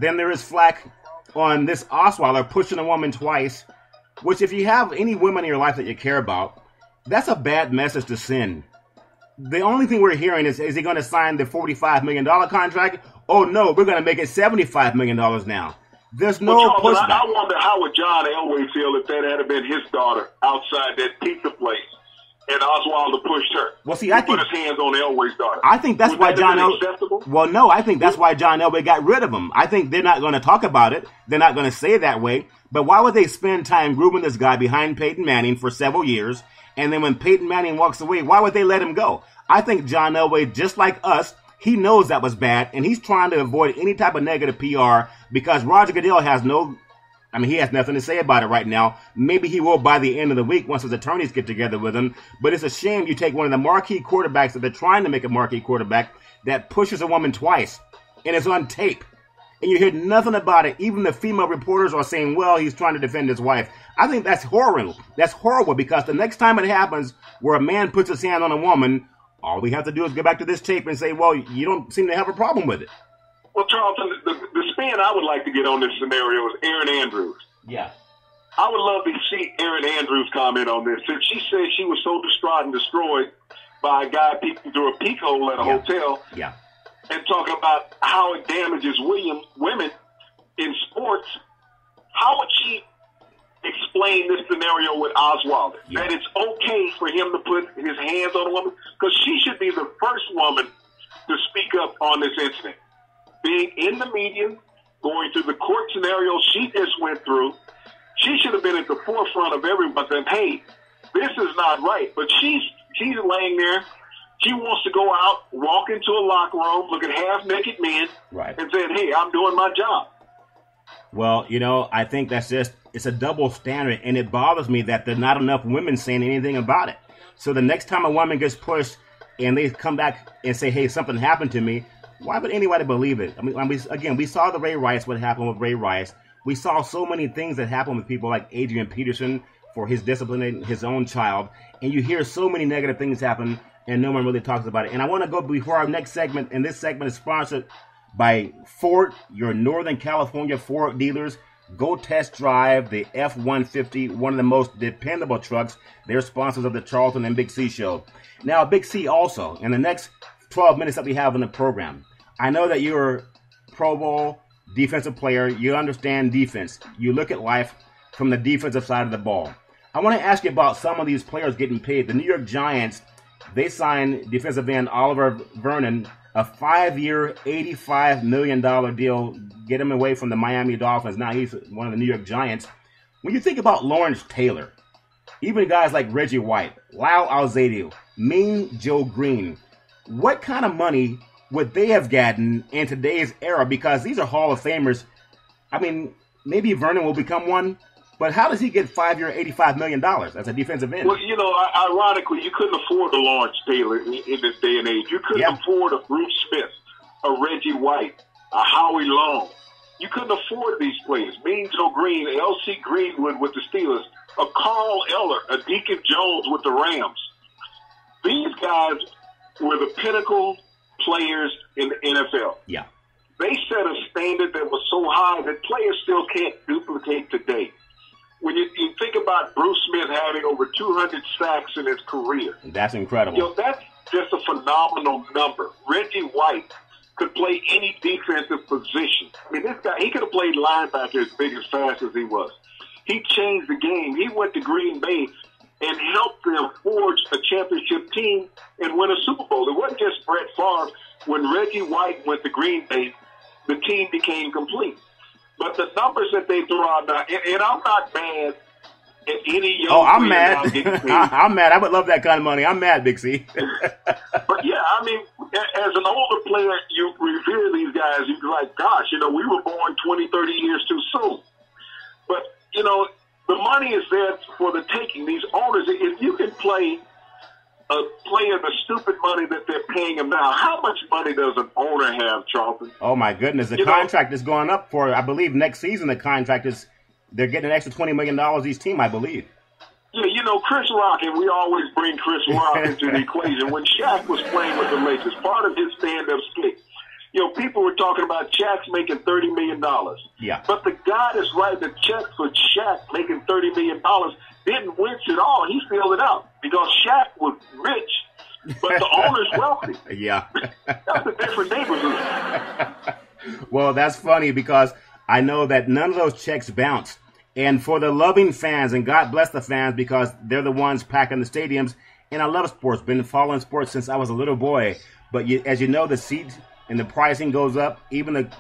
Then there is flack on this Osweiler pushing a woman twice, which if you have any women in your life that you care about, that's a bad message to send. The only thing we're hearing is he going to sign the $45 million contract? Oh, no, we're going to make it $75 million now. There's no pushback. I wonder how would John Elway feel if that had been his daughter outside that pizza place and Osweiler pushed her. Well, see, I think put his hands on Elway's daughter. I think that's why John Elway. Well, no, I think that's why John Elway got rid of him. I think they're not going to talk about it. They're not going to say it that way. But why would they spend time grooming this guy behind Peyton Manning for several years? And then when Peyton Manning walks away, why would they let him go? I think John Elway, just like us, he knows that was bad, and he's trying to avoid any type of negative PR because Roger Goodell has he has nothing to say about it right now. Maybe he will by the end of the week once his attorneys get together with him. But it's a shame you take one of the marquee quarterbacks that they're trying to make a marquee quarterback that pushes a woman twice, and it's on tape. And you hear nothing about it. Even the female reporters are saying, well, he's trying to defend his wife. I think that's horrible. That's horrible because the next time it happens where a man puts his hand on a woman, all we have to do is go back to this tape and say, well, you don't seem to have a problem with it. Well, Charlton, the spin I would like to get on this scenario is Erin Andrews. Yeah. I would love to see Erin Andrews comment on this. Since she said she was so distraught and destroyed by a guy peeking through a peek hole at a hotel. Yeah. And talking about how it damages women in sports, how would she explain this scenario with Osweiler? Yeah. That it's okay for him to put his hands on a woman? Because she should be the first woman to speak up on this incident. Being in the media, going through the court scenario she just went through, she should have been at the forefront of everyone saying, hey, this is not right. But she's laying there. She wants to go out, walk into a locker room, look at half-naked men, and say, hey, I'm doing my job. Well, I think it's a double standard, and it bothers me that there are not enough women saying anything about it. So the next time a woman gets pushed and they come back and say, hey, something happened to me, why would anybody believe it? I mean, we saw the Ray Rice, what happened with Ray Rice. We saw so many things that happened with people like Adrian Peterson for his disciplining his own child, and you hear so many negative things happen, and no one really talks about it. And I want to go before our next segment, and this segment is sponsored by Ford, your Northern California Ford dealers. Go test drive the F-150, one of the most dependable trucks. They're sponsors of the Charlton and Big C show. Now, Big C also, in the next 12 minutes that we have in the program, I know that you're a Pro Bowl defensive player. You understand defense. You look at life from the defensive side of the ball. I want to ask you about some of these players getting paid. The New York Giants, they signed defensive end Oliver Vernon, a 5-year, $85 million deal, get him away from the Miami Dolphins. Now he's one of the New York Giants. When you think about Lawrence Taylor, even guys like Reggie White, Lyle Alzado, Mean Joe Green, what kind of money would they have gotten in today's era? Because these are Hall of Famers. I mean, maybe Vernon will become one, but how does he get 5-year, $85 million as a defensive end? Well, ironically, you couldn't afford a Lawrence Taylor in this day and age. You couldn't afford a Bruce Smith, a Reggie White, a Howie Long. You couldn't afford these players. Mean Joe Green, L.C. Greenwood with the Steelers, a Carl Eller, a Deacon Jones with the Rams. These guys were the pinnacle players in the NFL. Yeah. They set a standard that was so high that players still can't duplicate today. When you think about Bruce Smith having over 200 sacks in his career. That's incredible. That's just a phenomenal number. Reggie White could play any defensive position. I mean, this guy, he could have played linebacker as big as fast as he was. He changed the game. He went to Green Bay and helped them forge a championship team and win a Super Bowl. It wasn't just Brett Favre. When Reggie White went to Green Bay, the team became complete. But the numbers that they throw out now, and I'm not mad at any young I'm mad. I'm mad. I would love that kind of money. I'm mad, Big C. But yeah, I mean, as an older player, you revere these guys. You're like, gosh, we were born 20, 30 years too soon. But, the money is there for the taking. These owners, if you can play a player the stupid money that they're paying him now, how much money does an owner have, Charlton? Oh, my goodness. The contract is going up for, I believe, next season. The contract is, they're getting an extra $20 million each team, I believe. Yeah, Chris Rock, and we always bring Chris Rock into the equation. When Shaq was playing with the Lakers, part of his stand-up skit, people were talking about Shaq's making $30 million. Yeah. But the guy that's writing the check for Shaq making $30 million didn't wince at all. He filled it out because Shaq was rich, but the owner's wealthy. Yeah. That's a different neighborhood. Well, that's funny because I know that none of those checks bounce. And for the loving fans, and God bless the fans because they're the ones packing the stadiums, and I love sports, been following sports since I was a little boy. But as you know, the seat and the pricing goes up. Even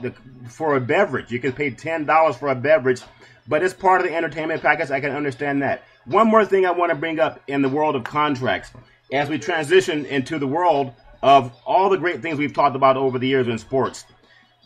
for a beverage, you can pay $10 for a beverage, but it's part of the entertainment package. I can understand that. One more thing I want to bring up in the world of contracts. As we transition into the world of all the great things we've talked about over the years in sports,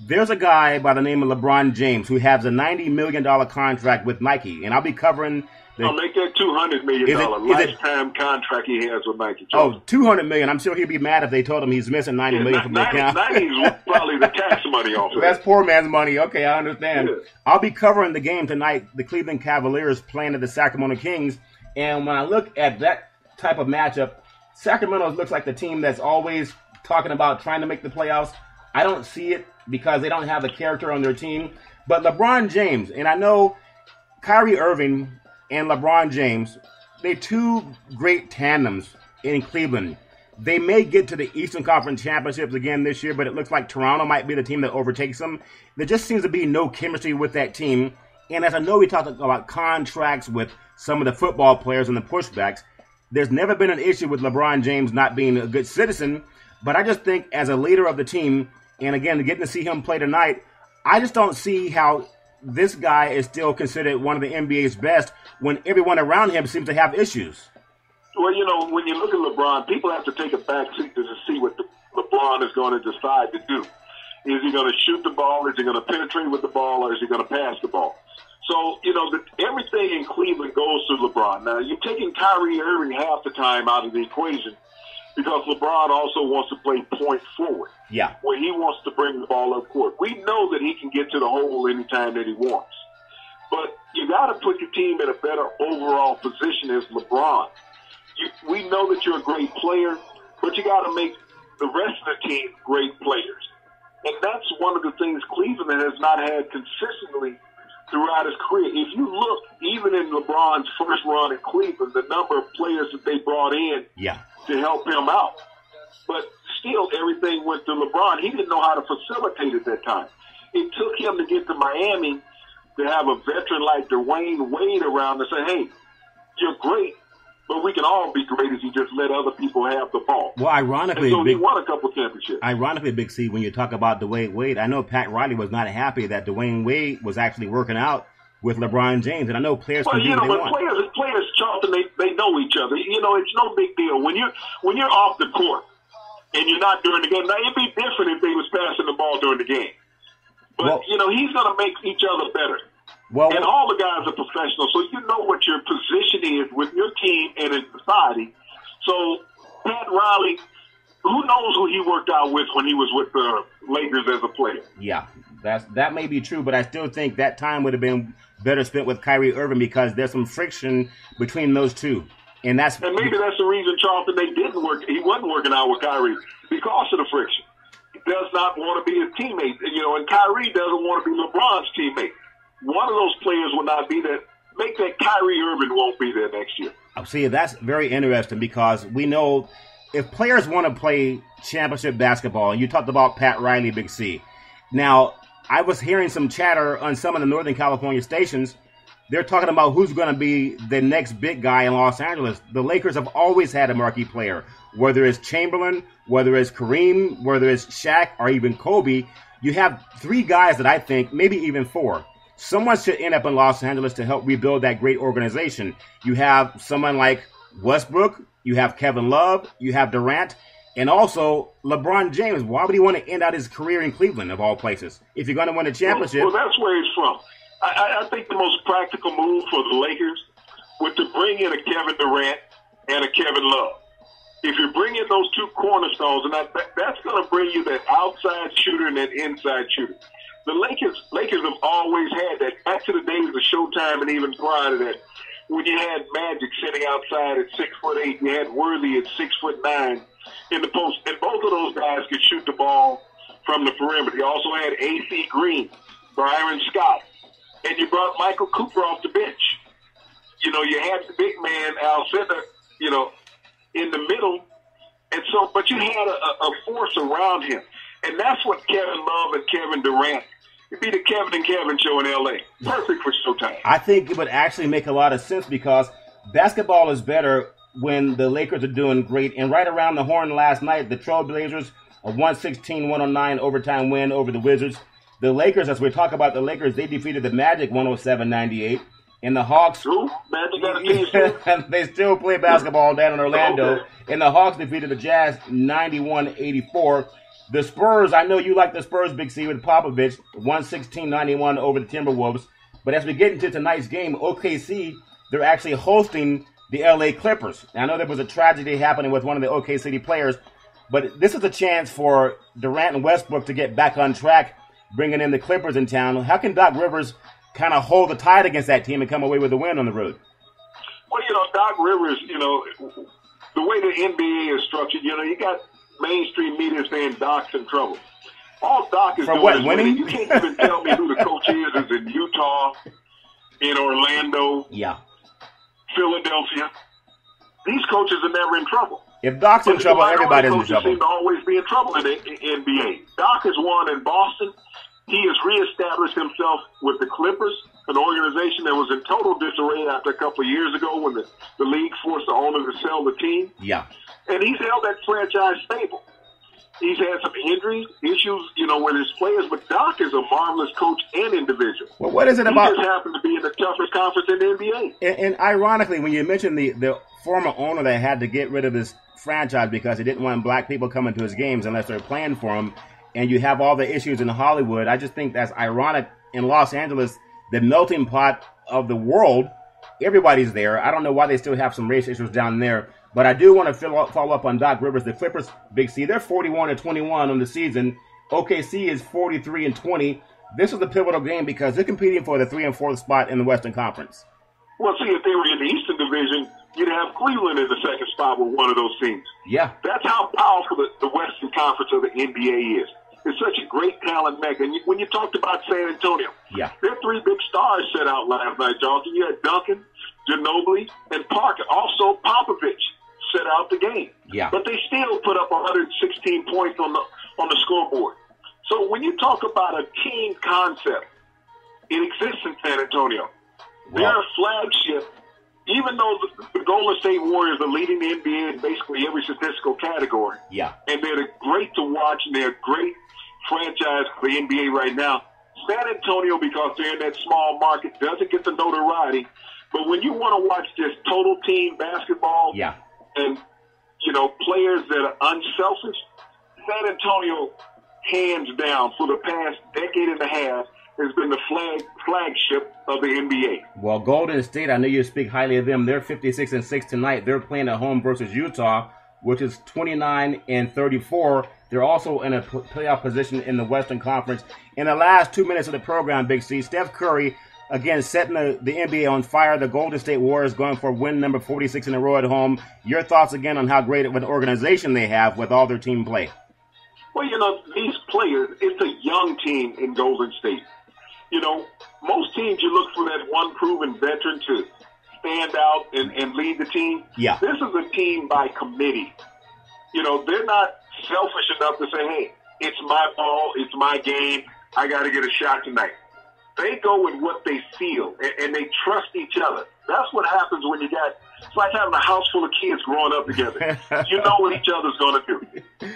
there's a guy by the name of LeBron James who has a $90 million contract with Nike, and I'll be covering I'll make that $200 million lifetime contract he has with Nike. Oh, $200 million. I'm sure he'd be mad if they told him he's missing $90 million from the account. 90 is probably the tax money off of it. That's poor man's money. Okay, I understand. Yeah. I'll be covering the game tonight, the Cleveland Cavaliers playing at the Sacramento Kings, and when I look at that type of matchup, Sacramento looks like the team that's always talking about trying to make the playoffs. I don't see it because they don't have the character on their team. But LeBron James, and I know Kyrie Irving and LeBron James, they're two great tandems in Cleveland. They may get to the Eastern Conference Championships again this year, but it looks like Toronto might be the team that overtakes them. There just seems to be no chemistry with that team. And as I know we talked about contracts with some of the football players and the pushbacks, there's never been an issue with LeBron James not being a good citizen. But I just think as a leader of the team, and again, getting to see him play tonight, I just don't see how this guy is still considered one of the NBA's best when everyone around him seems to have issues. Well, when you look at LeBron, people have to take a back seat to see what LeBron is going to decide to do. Is he going to shoot the ball? Is he going to penetrate with the ball? Or is he going to pass the ball? So, everything in Cleveland goes through LeBron. Now, you're taking Kyrie Irving half the time out of the equation because LeBron also wants to play point forward. Yeah. Where he wants to bring the ball up court. We know that he can get to the hole anytime that he wants. But you got to put your team in a better overall position as LeBron. We know that you're a great player, but you got to make the rest of the team great players. And that's one of the things Cleveland has not had consistently throughout his career. If you look, even in LeBron's first run in Cleveland, the number of players that they brought in to help him out. But still, everything went to LeBron. He didn't know how to facilitate at that time. It took him to get to Miami to have a veteran like Dwayne Wade around and say, hey, you're great, but we can all be great if you just let other people have the ball. Well, ironically, he won a couple championships. Ironically, Big C, when you talk about Dwayne Wade, I know Pat Riley was not happy that Dwayne Wade was actually working out with LeBron James, and I know players can do what they want. Players, Charlton, they know each other. It's no big deal when you're off the court and you're not during the game. Now it'd be different if they was passing the ball during the game, but he's going to make each other better. And all the guys are professionals, so you know what your position is with your team and in society. So Pat Riley, who knows who he worked out with when he was with the Lakers as a player? Yeah, that may be true, but I still think that time would have been better spent with Kyrie Irving because there's some friction between those two. And maybe that's the reason, Charlton, they didn't work. He wasn't working out with Kyrie because of the friction. He does not want to be his teammate, and Kyrie doesn't want to be LeBron's teammate. One of those players will not be there. Make that Kyrie Irving won't be there next year. See, that's very interesting because we know if players want to play championship basketball, and you talked about Pat Riley, Big C. Now, I was hearing some chatter on some of the Northern California stations. They're talking about who's going to be the next big guy in Los Angeles. The Lakers have always had a marquee player, whether it's Chamberlain, whether it's Kareem, whether it's Shaq, or even Kobe. You have three guys that I think, maybe even four. Someone should end up in Los Angeles to help rebuild that great organization. You have someone like Westbrook, you have Kevin Love, you have Durant, and also LeBron James. Why would he want to end out his career in Cleveland, of all places, if you're going to win a championship? Well, that's where he's from. I think the most practical move for the Lakers was to bring in a Kevin Durant and a Kevin Love. If you bring in those two cornerstones, and that's going to bring you that outside shooter and that inside shooter. The Lakers have always had that. Back to the days of Showtime and even prior to that, when you had Magic sitting outside at 6'8", you had Worthy at 6'9" in the post, and both of those guys could shoot the ball from the perimeter. You also had A.C. Green, Byron Scott, and you brought Michael Cooper off the bench. You know, you had the big man, Al Center, you know, in the middle. And so, but you had a force around him. And that's what Kevin Love and Kevin Durant, it'd be the Kevin and Kevin show in L.A. Perfect for Showtime. I think it would actually make a lot of sense because basketball is better when the Lakers are doing great. And right around the horn last night, the Trailblazers, a 116-109 overtime win over the Wizards. The Lakers, as we talk about the Lakers, they defeated the Magic 107-98. And the Hawks, Magic got a team. they still play basketball down in Orlando. Okay. And the Hawks defeated the Jazz 91-84. The Spurs, I know you like the Spurs, Big C, with Popovich, 116-91 over the Timberwolves. But as we get into tonight's game, OKC, they're actually hosting the LA Clippers. Now, I know there was a tragedy happening with one of the OKC players, but this is a chance for Durant and Westbrook to get back on track, bringing in the Clippers in town. How can Doc Rivers kind of hold the tide against that team and come away with a win on the road? Well, you know, Doc Rivers, you know, the way the NBA is structured, you know, you got mainstream media saying Doc's in trouble. All Doc is doing is winning. You can't even tell me who the coach is in Utah, in Orlando, Philadelphia. These coaches are never in trouble. If Doc's in trouble, everybody's in trouble. Seem to always be in trouble in the NBA. Doc has won in Boston. He has reestablished himself with the Clippers, an organization that was in total disarray after a couple of years ago when the league forced the owner to sell the team. Yeah. And he's held that franchise stable. He's had some injuries, issues, you know, with his players, but Doc is a marvelous coach and individual. Well, what is it about? He just happened to be in the toughest conference in the NBA. And ironically, when you mentioned the former owner that had to get rid of his franchise because he didn't want black people coming to his games unless they're playing for him, and you have all the issues in Hollywood, I just think that's ironic. In Los Angeles, the melting pot of the world, everybody's there. I don't know why they still have some race issues down there. But I do want to follow up on Doc Rivers. The Clippers, Big C, they're 41-21 on the season. OKC is 43-20. This is a pivotal game because they're competing for the 3 and 4th spot in the Western Conference. Well, see, if they were in the Eastern Division, you'd have Cleveland in the second spot with one of those teams. Yeah. That's how powerful the Western Conference of the NBA is. It's such a great talent mecca. And when you talked about San Antonio, their 3 big stars set out last night, Jonathan. You had Duncan, Ginobili, and Parker. Also, Popovich set out the game. Yeah. But they still put up 116 points on the scoreboard. So when you talk about a team concept, it exists in San Antonio. They're a flagship. Even though the Golden State Warriors are leading the NBA in basically every statistical category, and they're great to watch, and they're a great franchise for the NBA right now, San Antonio, because they're in that small market, doesn't get the notoriety. But when you want to watch just total team basketball and, you know, players that are unselfish, San Antonio, hands down, for the past decade and a half, has been the flagship of the NBA. Well, Golden State, I know you speak highly of them. They're 56-6 tonight. They're playing at home versus Utah, which is 29-34. They're also in a playoff position in the Western Conference. In the last 2 minutes of the program, Big C, Steph Curry, again, setting the NBA on fire. The Golden State Warriors going for win number 46 in a row at home. Your thoughts again on how great of an organization they have with all their team play? Well, you know, these players, it's a young team in Golden State. You know, most teams you look for that one proven veteran to stand out and lead the team. Yeah. This is a team by committee. You know, they're not selfish enough to say, hey, it's my ball, it's my game, I got to get a shot tonight. They go with what they feel, and they trust each other. That's what happens when you got, it's like having a house full of kids growing up together. You know what each other's going to do.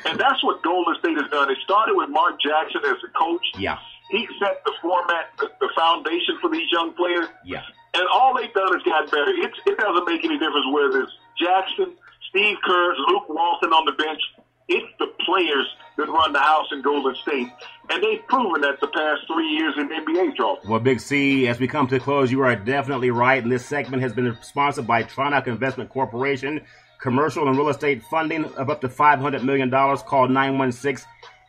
And that's what Golden State has done. It started with Mark Jackson as the coach. Yeah. He set the format, the foundation for these young players. Yeah. And all they've done is got better. It doesn't make any difference whether it's Jackson, Steve Kerr, Luke Walton on the bench. It's the players that run the house in Golden State. And they've proven that the past 3 years in the NBA, Charlton. Well, Big C, as we come to a close, you are definitely right. And this segment has been sponsored by Tronock Investment Corporation. Commercial and real estate funding of up to $500 million. Call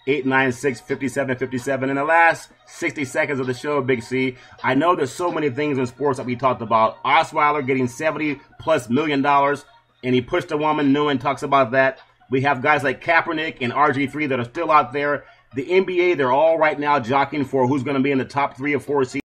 916-896-5757. In the last 60 seconds of the show, Big C, I know there's so many things in sports that we talked about. Osweiler getting $70+ million, and he pushed a woman. No one talks about that. We have guys like Kaepernick and RG3 that are still out there. The NBA, they're all right now jockeying for who's going to be in the top 3 or 4 seeds.